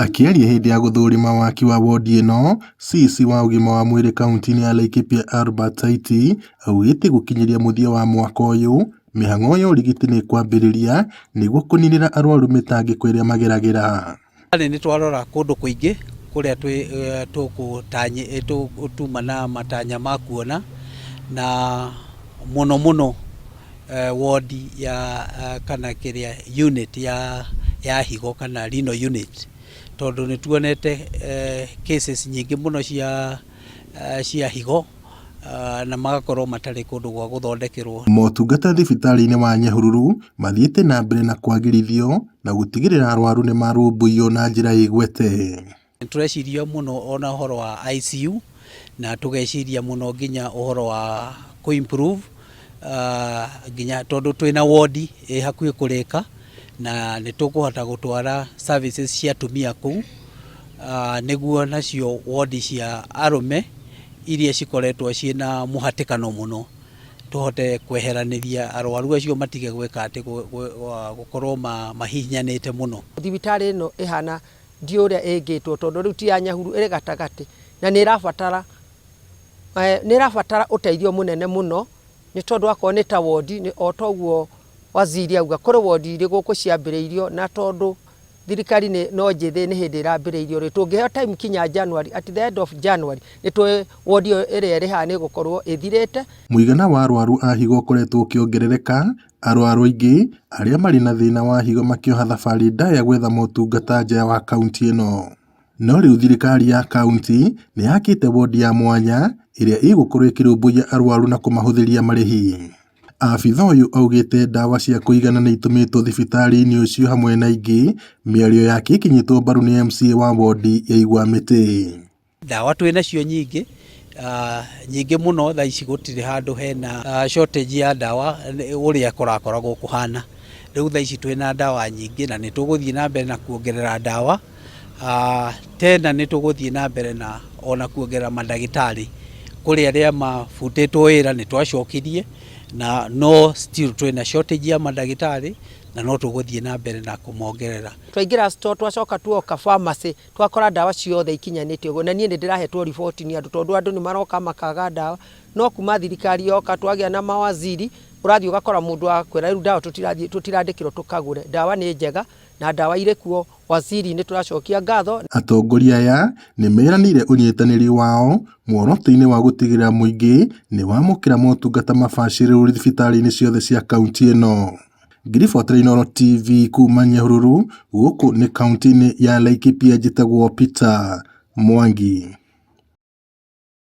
Akiaria hindi ya guthurima waki wa wodi ino, CC wa ugima wa mwiri kaunti-ini ya Laikipia Albert Taiti augite gukinyiria muthia wa mwaka uyu mihang'o ya urigiti ni kwambiriria niguo kuninira arwaru mitangiko iria mageragira. Ni twarora kundu kuingi kuria tukutuma na matanya ma kuona na muno wodi ya kana kiria unit ya higo kana renal unit tondu ni tuonete cases nyingi muno cia higo na magakorwo matari kundu gwa guthondekerwo. Motungata thibitari-ini wa Nyahururu mathiite na mbere na kwagirithio na gutigirira arwaru ni marumbuiyo na njira igwete. Tureciria muno ona uhoro wa ICU na tugeciria muno nginya uhoro wa ku-improve nginya tondu twina wodi hakuhi kurika na ni tukuhota gutwara services cia tumia kuu niguo nacio wodi cia arume iria cikoretwo ciina muhatikano muno tuhote kweheraniria arwaru acio matige gwika ati gukorwo mahihinyanite muno. Thibitari ino ihana ndiuria ingitwo tondu riu ti ya Nyahururu iri gatagati na ni irabatara uteithio munene muno ni tondu akwa ni ta wodi ni otoguo waziri auga kuri wodi iri guku ciambiriirio na tondu thirikari no njithi ni hindi irambiriirio ri tungihe time kinya January at the end of January ni twi wodi iri riha ni gukorwo ithirite. Muigana wa arwaru a higo ukoretwo ukiongerereka, arwaru aingi aria mari na thina wa higo makioha thabari ndaya gwetha motungata nja wa kaunti ino. No riu thirikari ya kaunti ni yakite wodi ya mwanya iria igukorwo ikirumbuiya arwaru na kumahuthiria marihi. Afitha uyu augite dawa cia kuigana ni itumitwo thibitari-ini ucio hamwe na ingi miario yake ikinyitwo mbaru ni MCA wa wodi ya Igwamiti. Dawa twina cio nyingi muno tha ici gutiri handu hena shortage ya dawa uria korakoragwo kuhana. Riu tha ici twina dawa nyingi na ni tuguthie na mbere na kuongerera dawa tena ni tuguthie na mbere na ona kuongerera madagitari kuri aria mafutitwo wira ni twacokirie na no still twina shortage ya madagitari na no tuguthie na mbere na kumongerera. Twaingira store twacoka tuoka pharmacy twakora dawa ciothe ikinyanite ugo na nie ni ndirahetwo report ni andu tondu andu ni maroka makaga dawa no kuma thirikari yoka twagia na mawaziri urathi ugakora mundu akwira riu dawa tutirandikirwo tukagure. Dawa ni njega na dawa ire kuo waziri ni turacokia ngatho. Atongoria aya ni meranire unyitaniri wao muoroto-ini wa gutigirira muingi ni wamukira motungata mabaciriru thibitari-ini ciothe cia kaunti ino. Ngiribotera Inooro TV kuma Nyahururu guku ni kaunti-ini ya Laikipia njitagwo Peter Mwangi.